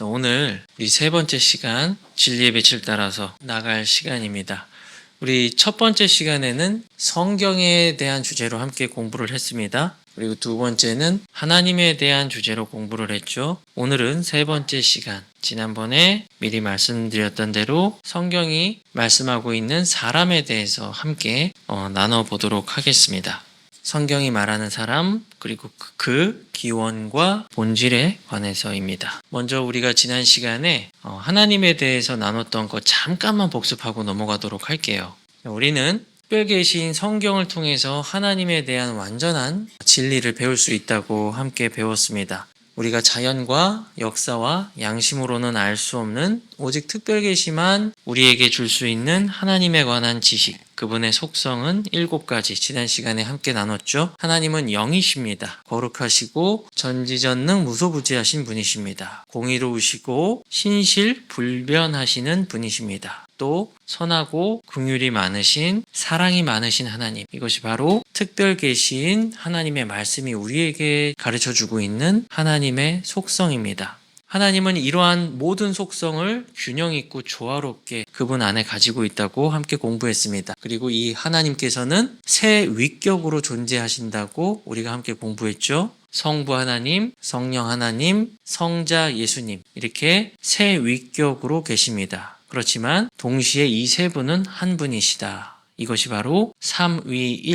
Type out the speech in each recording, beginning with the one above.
오늘 우리 세 번째 시간 진리의 빛을 따라서 나갈 시간입니다. 우리 첫 번째 시간에는 성경에 대한 주제로 함께 공부를 했습니다. 그리고 두 번째는 하나님에 대한 주제로 공부를 했죠. 오늘은 세 번째 시간, 지난번에 미리 말씀드렸던 대로 성경이 말씀하고 있는 사람에 대해서 함께 나눠보도록 하겠습니다. 성경이 말하는 사람, 그리고 그 기원과 본질에 관해서입니다. 먼저 우리가 지난 시간에 하나님에 대해서 나눴던 거 잠깐만 복습하고 넘어가도록 할게요. 우리는 특별 계시인 성경을 통해서 하나님에 대한 완전한 진리를 배울 수 있다고 함께 배웠습니다. 우리가 자연과 역사와 양심으로는 알 수 없는 오직 특별 계시만 우리에게 줄 수 있는 하나님에 관한 지식, 그분의 속성은 7가지 지난 시간에 함께 나눴죠. 하나님은 영이십니다. 거룩하시고 전지전능 무소부지하신 분이십니다. 공의로우시고 신실불변하시는 분이십니다. 또 선하고 긍휼이 많으신, 사랑이 많으신 하나님, 이것이 바로 특별 계시인 하나님의 말씀이 우리에게 가르쳐주고 있는 하나님의 속성입니다. 하나님은 이러한 모든 속성을 균형 있고 조화롭게 그분 안에 가지고 있다고 함께 공부했습니다. 그리고 이 하나님께서는 세 위격으로 존재하신다고 우리가 함께 공부했죠. 성부 하나님, 성령 하나님, 성자 예수님, 이렇게 세 위격으로 계십니다. 그렇지만 동시에 이 세 분은 한 분이시다. 이것이 바로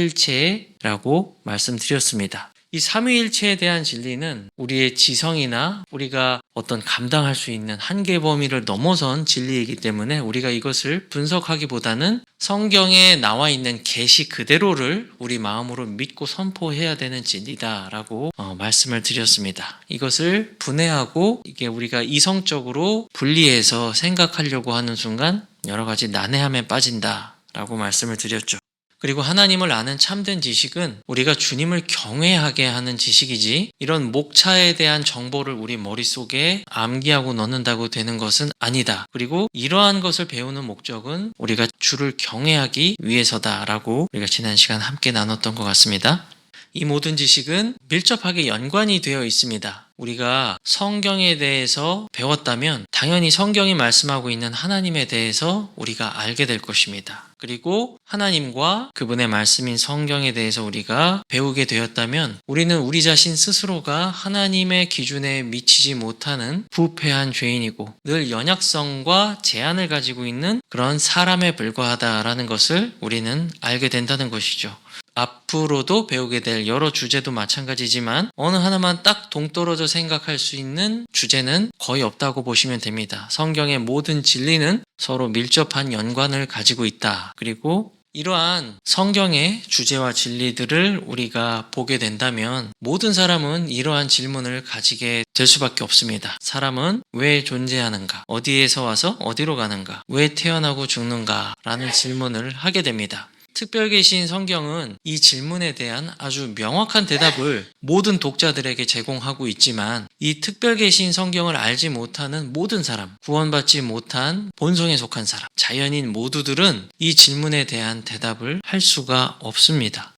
삼위일체라고 말씀드렸습니다. 이 삼위일체에 대한 진리는 우리의 지성이나 우리가 어떤 감당할 수 있는 한계 범위를 넘어선 진리이기 때문에 우리가 이것을 분석하기보다는 성경에 나와 있는 계시 그대로를 우리 마음으로 믿고 선포해야 되는 진리다라고 말씀을 드렸습니다. 이것을 분해하고 이게 우리가 이성적으로 분리해서 생각하려고 하는 순간 여러 가지 난해함에 빠진다라고 말씀을 드렸죠. 그리고 하나님을 아는 참된 지식은 우리가 주님을 경외하게 하는 지식이지 이런 목차에 대한 정보를 우리 머릿속에 암기하고 넣는다고 되는 것은 아니다. 그리고 이러한 것을 배우는 목적은 우리가 주를 경외하기 위해서다라고 우리가 지난 시간 함께 나눴던 것 같습니다. 이 모든 지식은 밀접하게 연관이 되어 있습니다. 우리가 성경에 대해서 배웠다면 당연히 성경이 말씀하고 있는 하나님에 대해서 우리가 알게 될 것입니다. 그리고 하나님과 그분의 말씀인 성경에 대해서 우리가 배우게 되었다면 우리는 우리 자신 스스로가 하나님의 기준에 미치지 못하는 부패한 죄인이고 늘 연약성과 제한을 가지고 있는 그런 사람에 불과하다라는 것을 우리는 알게 된다는 것이죠. 앞으로도 배우게 될 여러 주제도 마찬가지지만 어느 하나만 딱 동떨어져 생각할 수 있는 주제는 거의 없다고 보시면 됩니다. 성경의 모든 진리는 서로 밀접한 연관을 가지고 있다. 그리고 이러한 성경의 주제와 진리들을 우리가 보게 된다면 모든 사람은 이러한 질문을 가지게 될 수밖에 없습니다. 사람은 왜 존재하는가? 어디에서 와서 어디로 가는가? 왜 태어나고 죽는가? 라는 질문을 하게 됩니다. 특별 계시인 성경은 이 질문에 대한 아주 명확한 대답을 모든 독자들에게 제공하고 있지만 이 특별 계시인 성경을 알지 못하는 모든 사람, 구원받지 못한 본성에 속한 사람, 자연인 모두들은 이 질문에 대한 대답을 할 수가 없습니다.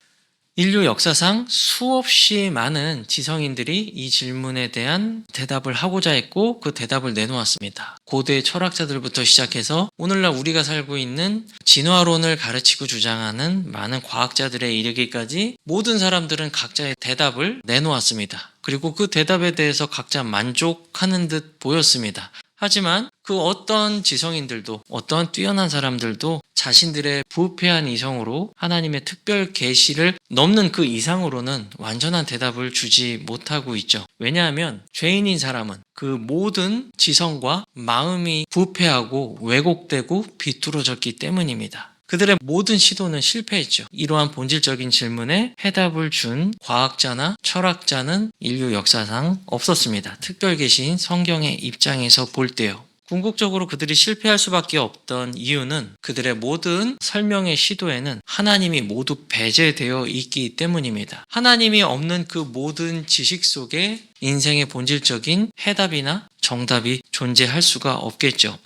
인류 역사상 수없이 많은 지성인들이 이 질문에 대한 대답을 하고자 했고 그 대답을 내놓았습니다. 고대 철학자들부터 시작해서 오늘날 우리가 살고 있는 진화론을 가르치고 주장하는 많은 과학자들에 이르기까지 모든 사람들은 각자의 대답을 내놓았습니다. 그리고 그 대답에 대해서 각자 만족하는 듯 보였습니다. 하지만 그 어떤 지성인들도 어떤 뛰어난 사람들도 자신들의 부패한 이성으로 하나님의 특별 계시를 넘는 그 이상으로는 완전한 대답을 주지 못하고 있죠. 왜냐하면 죄인인 사람은 그 모든 지성과 마음이 부패하고 왜곡되고 비뚤어졌기 때문입니다. 그들의 모든 시도는 실패했죠. 이러한 본질적인 질문에 해답을 준 과학자나 철학자는 인류 역사상 없었습니다. 특별 계시인 성경의 입장에서 볼 때요. 궁극적으로 그들이 실패할 수밖에 없던 이유는 그들의 모든 설명의 시도에는 하나님이 모두 배제되어 있기 때문입니다. 하나님이 없는 그 모든 지식 속에 인생의 본질적인 해답이나 정답이 존재할 수가 없겠죠.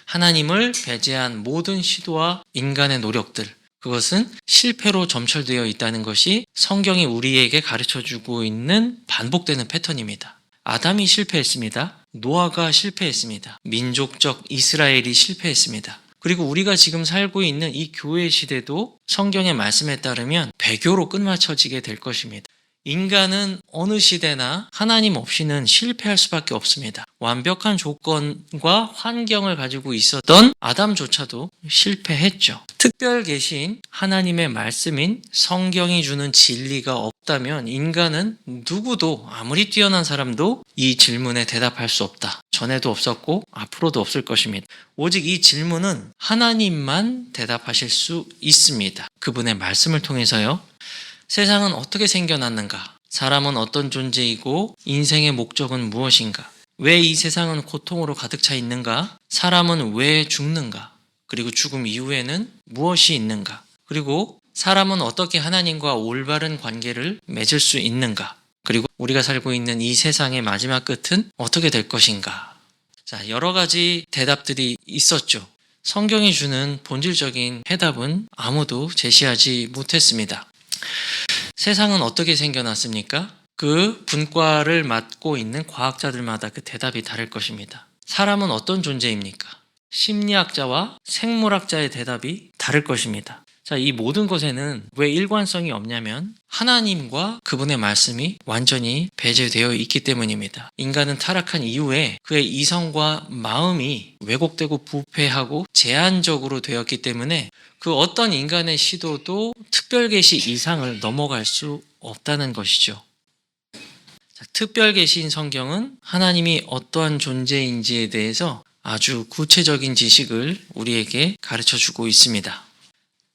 하나님을 배제한 모든 시도와 인간의 노력들, 그것은 실패로 점철되어 있다는 것이 성경이 우리에게 가르쳐주고 있는 반복되는 패턴입니다. 아담이 실패했습니다. 노아가 실패했습니다. 민족적 이스라엘이 실패했습니다. 그리고 우리가 지금 살고 있는 이 교회 시대도 성경의 말씀에 따르면 배교로 끝마쳐지게 될 것입니다. 인간은 어느 시대나 하나님 없이는 실패할 수밖에 없습니다. 완벽한 조건과 환경을 가지고 있었던 아담조차도 실패했죠. 특별 계신 하나님의 말씀인 성경이 주는 진리가 없다면 인간은 누구도 아무리 뛰어난 사람도 이 질문에 대답할 수 없다. 전에도 없었고 앞으로도 없을 것입니다. 오직 이 질문은 하나님만 대답하실 수 있습니다. 그분의 말씀을 통해서요. 세상은 어떻게 생겨났는가? 사람은 어떤 존재이고 인생의 목적은 무엇인가? 왜 이 세상은 고통으로 가득 차 있는가? 사람은 왜 죽는가? 그리고 죽음 이후에는 무엇이 있는가? 그리고 사람은 어떻게 하나님과 올바른 관계를 맺을 수 있는가? 그리고 우리가 살고 있는 이 세상의 마지막 끝은 어떻게 될 것인가? 자, 여러 가지 대답들이 있었죠. 성경이 주는 본질적인 해답은 아무도 제시하지 못했습니다. 세상은 어떻게 생겨났습니까? 그 분과를 맡고 있는 과학자들마다 그 대답이 다를 것입니다. 사람은 어떤 존재입니까? 심리학자와 생물학자의 대답이 다를 것입니다. 자, 이 모든 것에는 왜 일관성이 없냐면 하나님과 그분의 말씀이 완전히 배제되어 있기 때문입니다. 인간은 타락한 이후에 그의 이성과 마음이 왜곡되고 부패하고 제한적으로 되었기 때문에 그 어떤 인간의 시도도 특별계시 이상을 넘어갈 수 없다는 것이죠. 자, 특별계시인 성경은 하나님이 어떠한 존재인지에 대해서 아주 구체적인 지식을 우리에게 가르쳐주고 있습니다.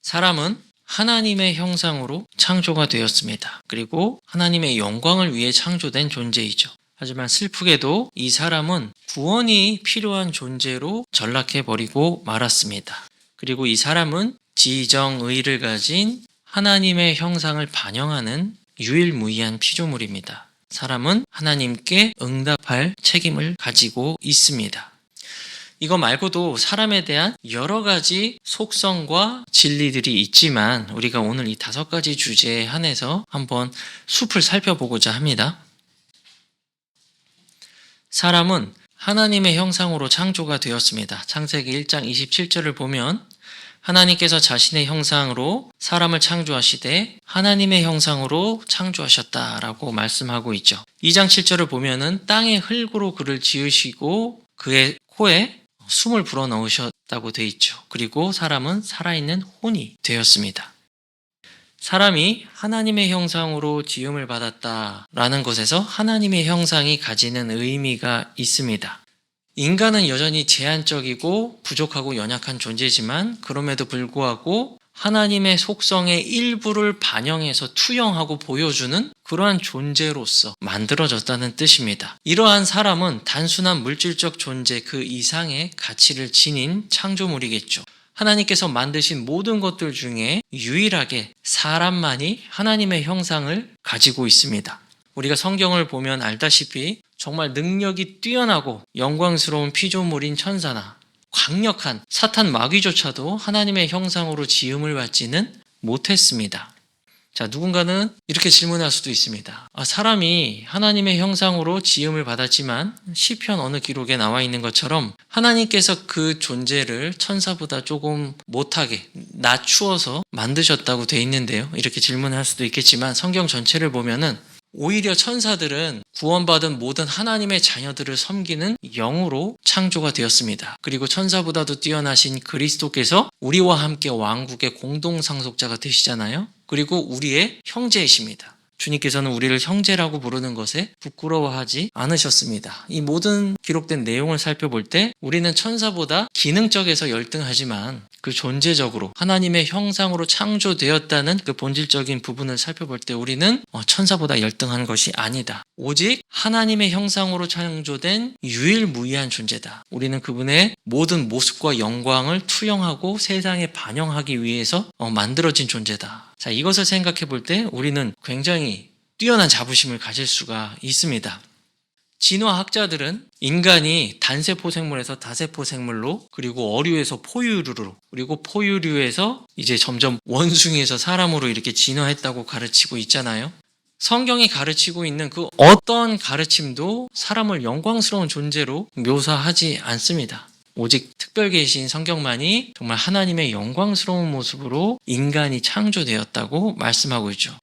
사람은 하나님의 형상으로 창조가 되었습니다. 그리고 하나님의 영광을 위해 창조된 존재이죠. 하지만 슬프게도 이 사람은 구원이 필요한 존재로 전락해버리고 말았습니다. 그리고 이 사람은 지정의를 가진 하나님의 형상을 반영하는 유일무이한 피조물입니다. 사람은 하나님께 응답할 책임을 가지고 있습니다. 이거 말고도 사람에 대한 여러 가지 속성과 진리들이 있지만 우리가 오늘 이 5가지 주제에 한해서 한번 숲을 살펴보고자 합니다. 사람은 하나님의 형상으로 창조가 되었습니다. 창세기 1장 27절을 보면 하나님께서 자신의 형상으로 사람을 창조하시되 하나님의 형상으로 창조하셨다라고 말씀하고 있죠. 2장 7절을 보면은 땅의 흙으로 그를 지으시고 그의 코에 숨을 불어넣으셨다고 되어 있죠. 그리고 사람은 살아있는 혼이 되었습니다. 사람이 하나님의 형상으로 지음을 받았다라는 것에서 하나님의 형상이 가지는 의미가 있습니다. 인간은 여전히 제한적이고 부족하고 연약한 존재지만 그럼에도 불구하고 하나님의 속성의 일부를 반영해서 투영하고 보여주는 그러한 존재로서 만들어졌다는 뜻입니다. 이러한 사람은 단순한 물질적 존재 그 이상의 가치를 지닌 창조물이겠죠. 하나님께서 만드신 모든 것들 중에 유일하게 사람만이 하나님의 형상을 가지고 있습니다. 우리가 성경을 보면 알다시피 정말 능력이 뛰어나고 영광스러운 피조물인 천사나 강력한 사탄 마귀조차도 하나님의 형상으로 지음을 받지는 못했습니다. 자, 누군가는 이렇게 질문할 수도 있습니다. 사람이 하나님의 형상으로 지음을 받았지만 시편 어느 기록에 나와 있는 것처럼 하나님께서 그 존재를 천사보다 조금 못하게 낮추어서 만드셨다고 돼 있는데요. 이렇게 질문할 수도 있겠지만 성경 전체를 보면은 오히려 천사들은 구원받은 모든 하나님의 자녀들을 섬기는 영으로 창조가 되었습니다. 그리고 천사보다도 뛰어나신 그리스도께서 우리와 함께 왕국의 공동상속자가 되시잖아요. 그리고 우리의 형제이십니다. 주님께서는 우리를 형제라고 부르는 것에 부끄러워하지 않으셨습니다. 이 모든 기록된 내용을 살펴볼 때 우리는 천사보다 기능적에서 열등하지만 그 존재적으로 하나님의 형상으로 창조되었다는 그 본질적인 부분을 살펴볼 때 우리는 천사보다 열등한 것이 아니다. 오직 하나님의 형상으로 창조된 유일무이한 존재다. 우리는 그분의 모든 모습과 영광을 투영하고 세상에 반영하기 위해서 만들어진 존재다. 자, 이것을 생각해 볼 때 우리는 굉장히 뛰어난 자부심을 가질 수가 있습니다. 진화학자들은 인간이 단세포 생물에서 다세포 생물로 그리고 어류에서 포유류로 그리고 포유류에서 이제 점점 원숭이에서 사람으로 이렇게 진화했다고 가르치고 있잖아요. 성경이 가르치고 있는 그 어떤 가르침도 사람을 영광스러운 존재로 묘사하지 않습니다. 오직 특별 계신 성경만이 정말 하나님의 영광스러운 모습으로 인간이 창조되었다고 말씀하고 있죠.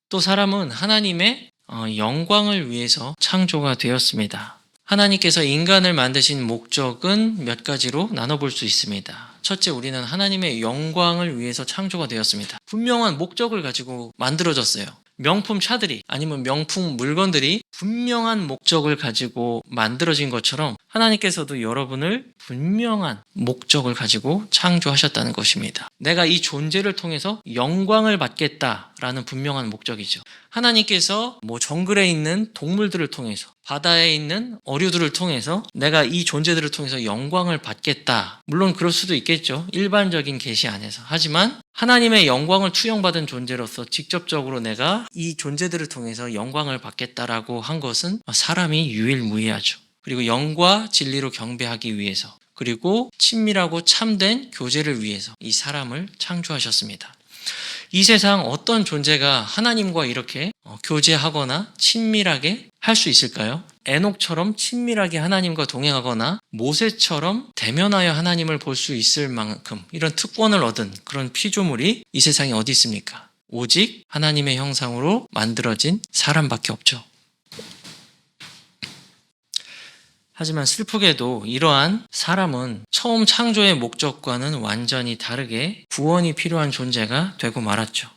또 사람은 하나님의 영광을 위해서 창조가 되었습니다. 하나님께서 인간을 만드신 목적은 몇 가지로 나눠볼 수 있습니다. 첫째, 우리는 하나님의 영광을 위해서 창조가 되었습니다. 분명한 목적을 가지고 만들어졌어요. 명품 차들이 아니면 명품 물건들이 분명한 목적을 가지고 만들어진 것처럼 하나님께서도 여러분을 분명한 목적을 가지고 창조하셨다는 것입니다. 내가 이 존재를 통해서 영광을 받겠다라는 분명한 목적이죠. 하나님께서 정글에 있는 동물들을 통해서, 바다에 있는 어류들을 통해서 내가 이 존재들을 통해서 영광을 받겠다. 물론 그럴 수도 있겠죠. 일반적인 계시 안에서. 하지만 하나님의 영광을 투영받은 존재로서 직접적으로 내가 이 존재들을 통해서 영광을 받겠다라고 한 것은 사람이 유일무이하죠. 그리고 영과 진리로 경배하기 위해서, 그리고 친밀하고 참된 교제를 위해서 이 사람을 창조하셨습니다. 이 세상 어떤 존재가 하나님과 이렇게 교제하거나 친밀하게 할 수 있을까요? 에녹처럼 친밀하게 하나님과 동행하거나 모세처럼 대면하여 하나님을 볼 수 있을 만큼 이런 특권을 얻은 그런 피조물이 이 세상에 어디 있습니까? 오직 하나님의 형상으로 만들어진 사람밖에 없죠. 하지만 슬프게도 이러한 사람은 처음 창조의 목적과는 완전히 다르게 구원이 필요한 존재가 되고 말았죠.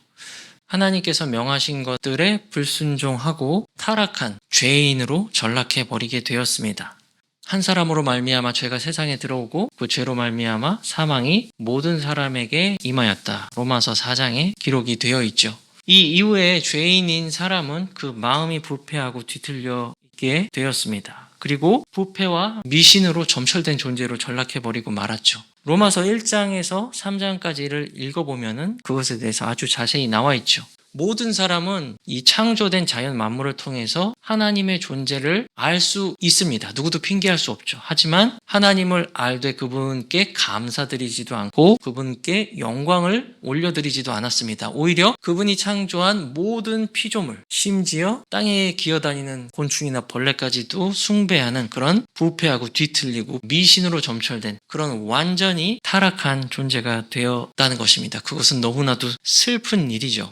하나님께서 명하신 것들에 불순종하고 타락한 죄인으로 전락해버리게 되었습니다. 한 사람으로 말미암아 죄가 세상에 들어오고 그 죄로 말미암아 사망이 모든 사람에게 임하였다. 로마서 4장에 기록이 되어 있죠. 이 이후에 죄인인 사람은 그 마음이 부패하고 뒤틀려 있게 되었습니다. 그리고 부패와 미신으로 점철된 존재로 전락해버리고 말았죠. 로마서 1장에서 3장까지를 읽어보면 그것에 대해서 아주 자세히 나와 있죠. 모든 사람은 이 창조된 자연 만물을 통해서 하나님의 존재를 알 수 있습니다. 누구도 핑계할 수 없죠. 하지만 하나님을 알되 그분께 감사드리지도 않고 그분께 영광을 올려드리지도 않았습니다. 오히려 그분이 창조한 모든 피조물, 심지어 땅에 기어다니는 곤충이나 벌레까지도 숭배하는 그런 부패하고 뒤틀리고 미신으로 점철된 그런 완전히 타락한 존재가 되었다는 것입니다. 그것은 너무나도 슬픈 일이죠.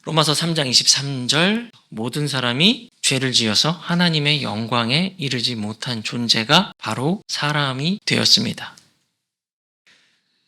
로마서 3장 23절 모든 사람이 죄를 지어서 하나님의 영광에 이르지 못한 존재가 바로 사람이 되었습니다.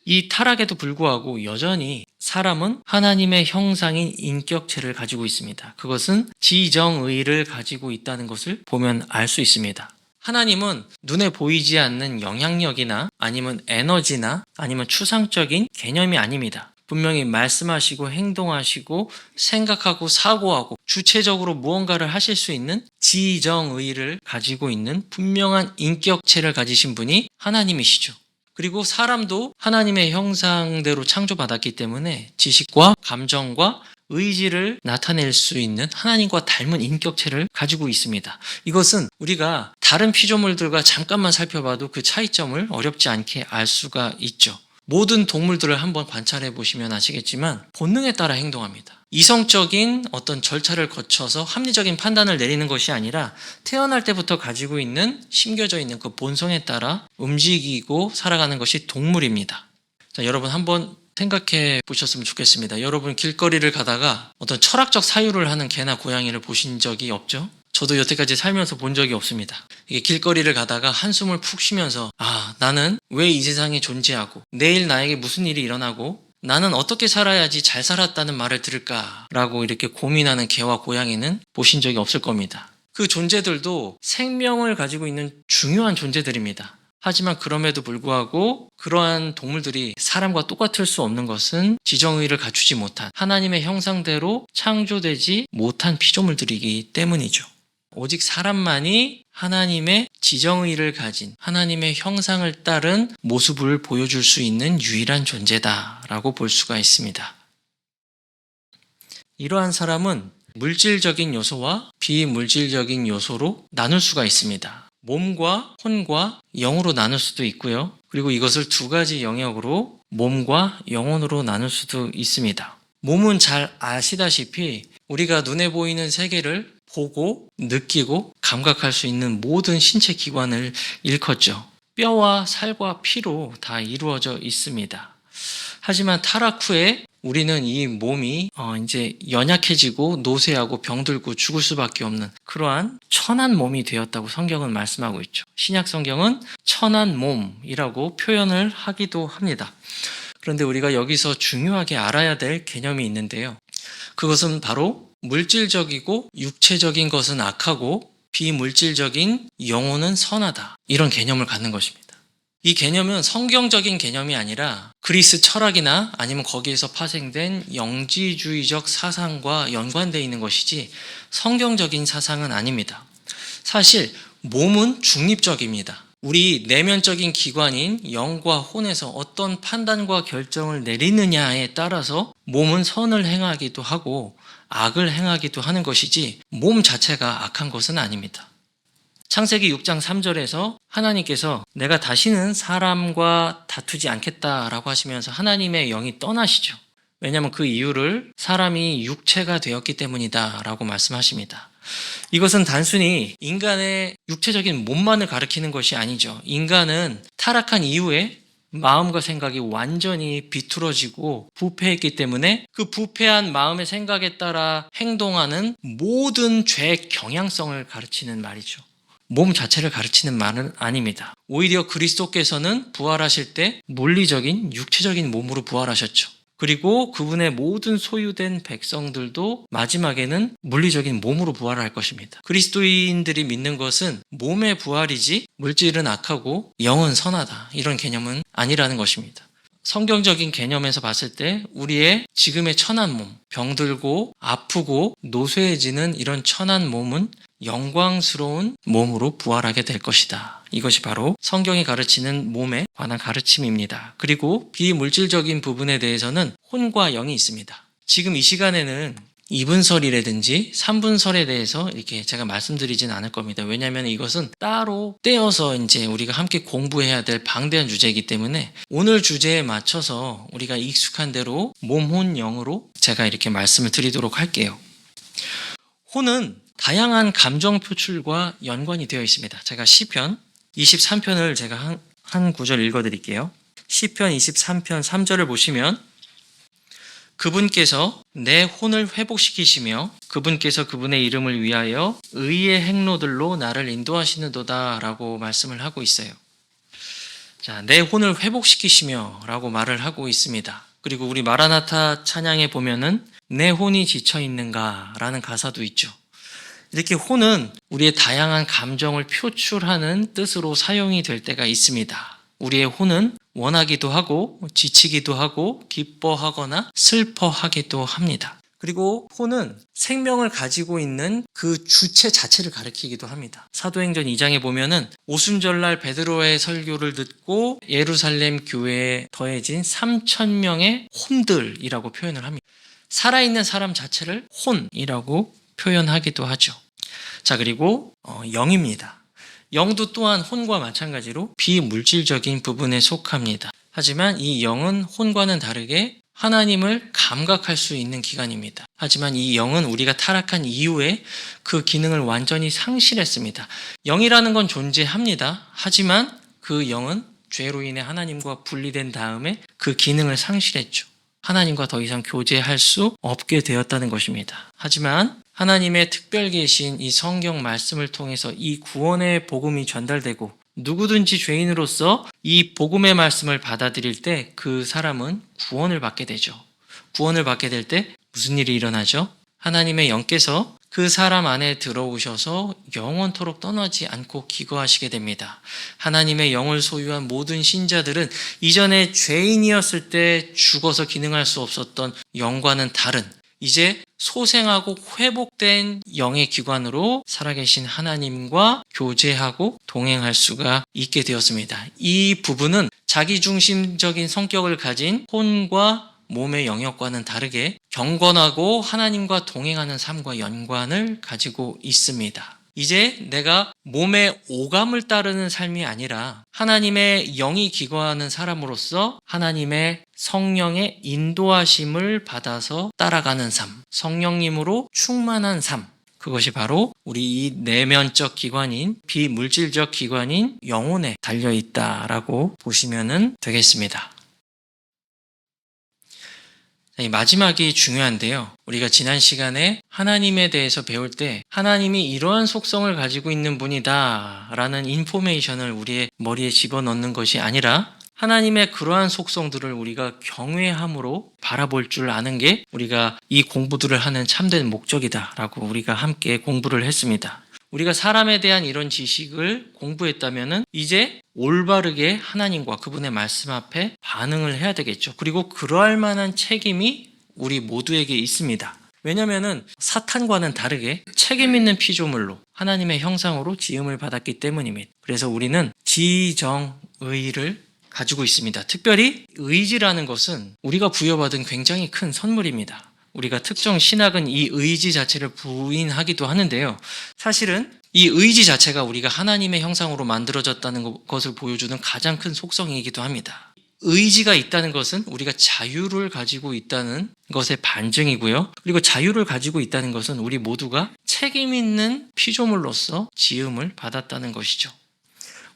이 타락에도 불구하고 여전히 사람은 하나님의 형상인 인격체를 가지고 있습니다. 그것은 지정의를 가지고 있다는 것을 보면 알 수 있습니다. 하나님은 눈에 보이지 않는 영향력이나 아니면 에너지나 아니면 추상적인 개념이 아닙니다. 분명히 말씀하시고 행동하시고 생각하고 사고하고 주체적으로 무언가를 하실 수 있는 지정의를 가지고 있는 분명한 인격체를 가지신 분이 하나님이시죠. 그리고 사람도 하나님의 형상대로 창조받았기 때문에 지식과 감정과 의지를 나타낼 수 있는 하나님과 닮은 인격체를 가지고 있습니다. 이것은 우리가 다른 피조물들과 잠깐만 살펴봐도 그 차이점을 어렵지 않게 알 수가 있죠. 모든 동물들을 한번 관찰해 보시면 아시겠지만 본능에 따라 행동합니다. 이성적인 어떤 절차를 거쳐서 합리적인 판단을 내리는 것이 아니라 태어날 때부터 가지고 있는 심겨져 있는 그 본성에 따라 움직이고 살아가는 것이 동물입니다. 자, 여러분 한번 생각해 보셨으면 좋겠습니다. 여러분 길거리를 가다가 어떤 철학적 사유를 하는 개나 고양이를 보신 적이 없죠? 저도 여태까지 살면서 본 적이 없습니다. 이게 길거리를 가다가 한숨을 푹 쉬면서 나는 왜 이 세상에 존재하고 내일 나에게 무슨 일이 일어나고 나는 어떻게 살아야지 잘 살았다는 말을 들을까라고 이렇게 고민하는 개와 고양이는 보신 적이 없을 겁니다. 그 존재들도 생명을 가지고 있는 중요한 존재들입니다. 하지만 그럼에도 불구하고 그러한 동물들이 사람과 똑같을 수 없는 것은 지정의를 갖추지 못한 하나님의 형상대로 창조되지 못한 피조물들이기 때문이죠. 오직 사람만이 하나님의 지정의를 가진 하나님의 형상을 따른 모습을 보여줄 수 있는 유일한 존재다라고 볼 수가 있습니다. 이러한 사람은 물질적인 요소와 비물질적인 요소로 나눌 수가 있습니다. 몸과 혼과 영으로 나눌 수도 있고요. 그리고 이것을 두 가지 영역으로 몸과 영혼으로 나눌 수도 있습니다. 몸은 잘 아시다시피 우리가 눈에 보이는 세계를 보고 느끼고 감각할 수 있는 모든 신체 기관을 일컫죠. 뼈와 살과 피로 다 이루어져 있습니다. 하지만 타락 후에 우리는 이 몸이 이제 연약해지고 노쇠하고 병들고 죽을 수밖에 없는 그러한 천한 몸이 되었다고 성경은 말씀하고 있죠. 신약 성경은 천한 몸이라고 표현을 하기도 합니다. 그런데 우리가 여기서 중요하게 알아야 될 개념이 있는데요. 그것은 바로 물질적이고 육체적인 것은 악하고 비물질적인 영혼은 선하다. 이런 개념을 갖는 것입니다. 이 개념은 성경적인 개념이 아니라 그리스 철학이나 아니면 거기에서 파생된 영지주의적 사상과 연관되어 있는 것이지 성경적인 사상은 아닙니다. 사실 몸은 중립적입니다. 우리 내면적인 기관인 영과 혼에서 어떤 판단과 결정을 내리느냐에 따라서 몸은 선을 행하기도 하고 악을 행하기도 하는 것이지 몸 자체가 악한 것은 아닙니다. 창세기 6장 3절에서 하나님께서 내가 다시는 사람과 다투지 않겠다라고 하시면서 하나님의 영이 떠나시죠. 왜냐하면 그 이유를 사람이 육체가 되었기 때문이다 라고 말씀하십니다. 이것은 단순히 인간의 육체적인 몸만을 가리키는 것이 아니죠. 인간은 타락한 이후에 마음과 생각이 완전히 비틀어지고 부패했기 때문에 그 부패한 마음의 생각에 따라 행동하는 모든 죄의 경향성을 가르치는 말이죠. 몸 자체를 가르치는 말은 아닙니다. 오히려 그리스도께서는 부활하실 때 물리적인 육체적인 몸으로 부활하셨죠. 그리고 그분의 모든 소유된 백성들도 마지막에는 물리적인 몸으로 부활할 것입니다. 그리스도인들이 믿는 것은 몸의 부활이지 물질은 악하고 영은 선하다. 이런 개념은 아니라는 것입니다. 성경적인 개념에서 봤을 때 우리의 지금의 천한 몸, 병들고 아프고 노쇠해지는 이런 천한 몸은 영광스러운 몸으로 부활하게 될 것이다. 이것이 바로 성경이 가르치는 몸에 관한 가르침입니다. 그리고 비물질적인 부분에 대해서는 혼과 영이 있습니다. 지금 이 시간에는 2분설이라든지 3분설에 대해서 이렇게 제가 말씀드리진 않을 겁니다. 왜냐하면 이것은 따로 떼어서 이제 우리가 함께 공부해야 될 방대한 주제이기 때문에 오늘 주제에 맞춰서 우리가 익숙한 대로 몸, 혼, 영으로 제가 이렇게 말씀을 드리도록 할게요. 혼은 다양한 감정 표출과 연관이 되어 있습니다. 제가 시편 23편을 제가 한 구절 읽어드릴게요. 시편 23편 3절을 보시면 그분께서 내 혼을 회복시키시며 그분께서 그분의 이름을 위하여 의의 행로들로 나를 인도하시는도다 라고 말씀을 하고 있어요. 자, 내 혼을 회복시키시며 라고 말을 하고 있습니다. 그리고 우리 마라나타 찬양에 보면은 내 혼이 지쳐있는가 라는 가사도 있죠. 이렇게 혼은 우리의 다양한 감정을 표출하는 뜻으로 사용이 될 때가 있습니다. 우리의 혼은 원하기도 하고 지치기도 하고 기뻐하거나 슬퍼하기도 합니다. 그리고 혼은 생명을 가지고 있는 그 주체 자체를 가리키기도 합니다. 사도행전 2장에 보면은 오순절날 베드로의 설교를 듣고 예루살렘 교회에 더해진 3,000명의 혼들이라고 표현을 합니다. 살아있는 사람 자체를 혼이라고 표현하기도 하죠. 자, 그리고 영입니다. 영도 또한 혼과 마찬가지로 비물질적인 부분에 속합니다. 하지만 이 영은 혼과는 다르게 하나님을 감각할 수 있는 기관입니다. 하지만 이 영은 우리가 타락한 이후에 그 기능을 완전히 상실했습니다. 영이라는 건 존재합니다. 하지만 그 영은 죄로 인해 하나님과 분리된 다음에 그 기능을 상실했죠. 하나님과 더 이상 교제할 수 없게 되었다는 것입니다. 하지만 하나님의 특별 계신 이 성경 말씀을 통해서 이 구원의 복음이 전달되고 누구든지 죄인으로서 이 복음의 말씀을 받아들일 때 그 사람은 구원을 받게 되죠. 구원을 받게 될 때 무슨 일이 일어나죠? 하나님의 영께서 그 사람 안에 들어오셔서 영원토록 떠나지 않고 기거하시게 됩니다. 하나님의 영을 소유한 모든 신자들은 이전에 죄인이었을 때 죽어서 기능할 수 없었던 영과는 다른 이제 소생하고 회복된 영의 기관으로 살아계신 하나님과 교제하고 동행할 수가 있게 되었습니다. 이 부분은 자기중심적인 성격을 가진 혼과 몸의 영역과는 다르게 경건하고 하나님과 동행하는 삶과 연관을 가지고 있습니다. 이제 내가 몸의 오감을 따르는 삶이 아니라 하나님의 영이 기거하는 사람으로서 하나님의 성령의 인도하심을 받아서 따라가는 삶, 성령님으로 충만한 삶, 그것이 바로 우리 이 내면적 기관인 비물질적 기관인 영혼에 달려있다라고 보시면 되겠습니다. 이 마지막이 중요한데요. 우리가 지난 시간에 하나님에 대해서 배울 때 하나님이 이러한 속성을 가지고 있는 분이다 라는 인포메이션을 우리의 머리에 집어넣는 것이 아니라 하나님의 그러한 속성들을 우리가 경외함으로 바라볼 줄 아는 게 우리가 이 공부들을 하는 참된 목적이다 라고 우리가 함께 공부를 했습니다. 우리가 사람에 대한 이런 지식을 공부했다면 이제 올바르게 하나님과 그분의 말씀 앞에 반응을 해야 되겠죠. 그리고 그러할 만한 책임이 우리 모두에게 있습니다. 왜냐하면 사탄과는 다르게 책임 있는 피조물로 하나님의 형상으로 지음을 받았기 때문입니다. 그래서 우리는 지정의를 가지고 있습니다. 특별히 의지라는 것은 우리가 부여받은 굉장히 큰 선물입니다. 우리가 특정 신학은 이 의지 자체를 부인하기도 하는데요. 사실은 이 의지 자체가 우리가 하나님의 형상으로 만들어졌다는 것을 보여주는 가장 큰 속성이기도 합니다. 의지가 있다는 것은 우리가 자유를 가지고 있다는 것의 반증이고요. 그리고 자유를 가지고 있다는 것은 우리 모두가 책임 있는 피조물로서 지음을 받았다는 것이죠.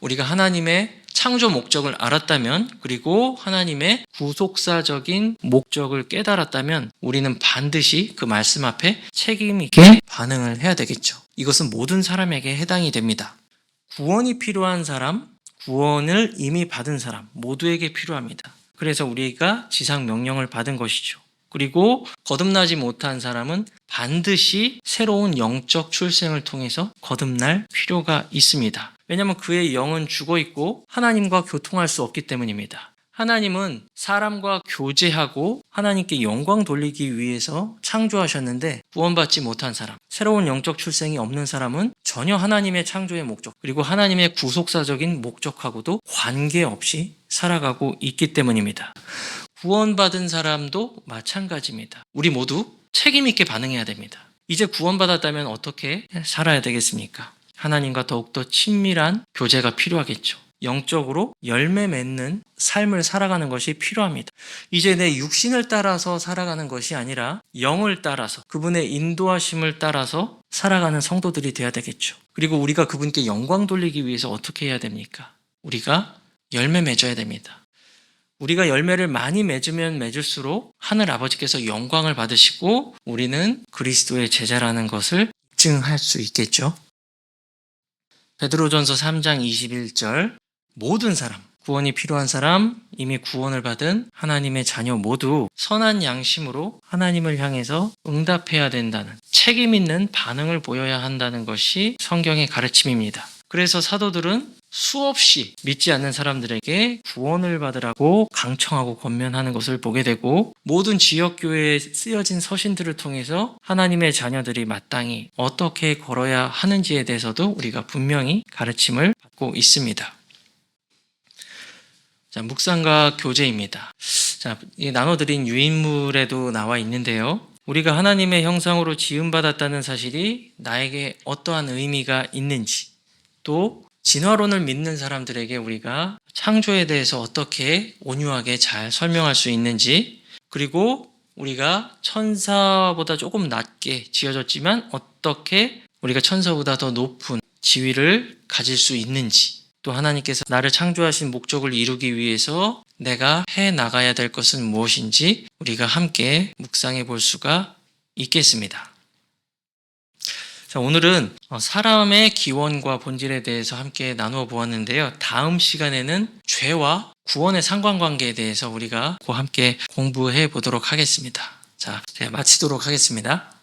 우리가 하나님의 창조 목적을 알았다면, 그리고 하나님의 구속사적인 목적을 깨달았다면 우리는 반드시 그 말씀 앞에 책임 있게 반응을 해야 되겠죠. 이것은 모든 사람에게 해당이 됩니다. 구원이 필요한 사람, 구원을 이미 받은 사람 모두에게 필요합니다. 그래서 우리가 지상 명령을 받은 것이죠. 그리고 거듭나지 못한 사람은 반드시 새로운 영적 출생을 통해서 거듭날 필요가 있습니다. 왜냐하면 그의 영은 죽어 있고 하나님과 교통할 수 없기 때문입니다. 하나님은 사람과 교제하고 하나님께 영광 돌리기 위해서 창조하셨는데 구원받지 못한 사람, 새로운 영적 출생이 없는 사람은 전혀 하나님의 창조의 목적, 그리고 하나님의 구속사적인 목적하고도 관계없이 살아가고 있기 때문입니다. 구원받은 사람도 마찬가지입니다. 우리 모두 책임 있게 반응해야 됩니다. 이제 구원받았다면 어떻게 살아야 되겠습니까? 하나님과 더욱더 친밀한 교제가 필요하겠죠. 영적으로 열매 맺는 삶을 살아가는 것이 필요합니다. 이제 내 육신을 따라서 살아가는 것이 아니라 영을 따라서, 그분의 인도하심을 따라서 살아가는 성도들이 되어야 되겠죠. 그리고 우리가 그분께 영광 돌리기 위해서 어떻게 해야 됩니까? 우리가 열매 맺어야 됩니다. 우리가 열매를 많이 맺으면 맺을수록 하늘 아버지께서 영광을 받으시고 우리는 그리스도의 제자라는 것을 입증할 수 있겠죠. 베드로전서 3장 21절, 모든 사람, 구원이 필요한 사람, 이미 구원을 받은 하나님의 자녀 모두 선한 양심으로 하나님을 향해서 응답해야 된다는, 책임 있는 반응을 보여야 한다는 것이 성경의 가르침입니다. 그래서 사도들은 수없이 믿지 않는 사람들에게 구원을 받으라고 강청하고 권면하는 것을 보게 되고, 모든 지역교회에 쓰여진 서신들을 통해서 하나님의 자녀들이 마땅히 어떻게 걸어야 하는지에 대해서도 우리가 분명히 가르침을 받고 있습니다. 자, 묵상과 교제입니다. 자, 나눠드린 유인물에도 나와 있는데요. 우리가 하나님의 형상으로 지음받았다는 사실이 나에게 어떠한 의미가 있는지, 또 진화론을 믿는 사람들에게 우리가 창조에 대해서 어떻게 온유하게 잘 설명할 수 있는지, 그리고 우리가 천사보다 조금 낮게 지어졌지만 어떻게 우리가 천사보다 더 높은 지위를 가질 수 있는지, 또 하나님께서 나를 창조하신 목적을 이루기 위해서 내가 해 나가야 될 것은 무엇인지 우리가 함께 묵상해 볼 수가 있겠습니다. 자, 오늘은 사람의 기원과 본질에 대해서 함께 나누어 보았는데요. 다음 시간에는 죄와 구원의 상관관계에 대해서 우리가 함께 공부해 보도록 하겠습니다. 자, 제가 마치도록 하겠습니다.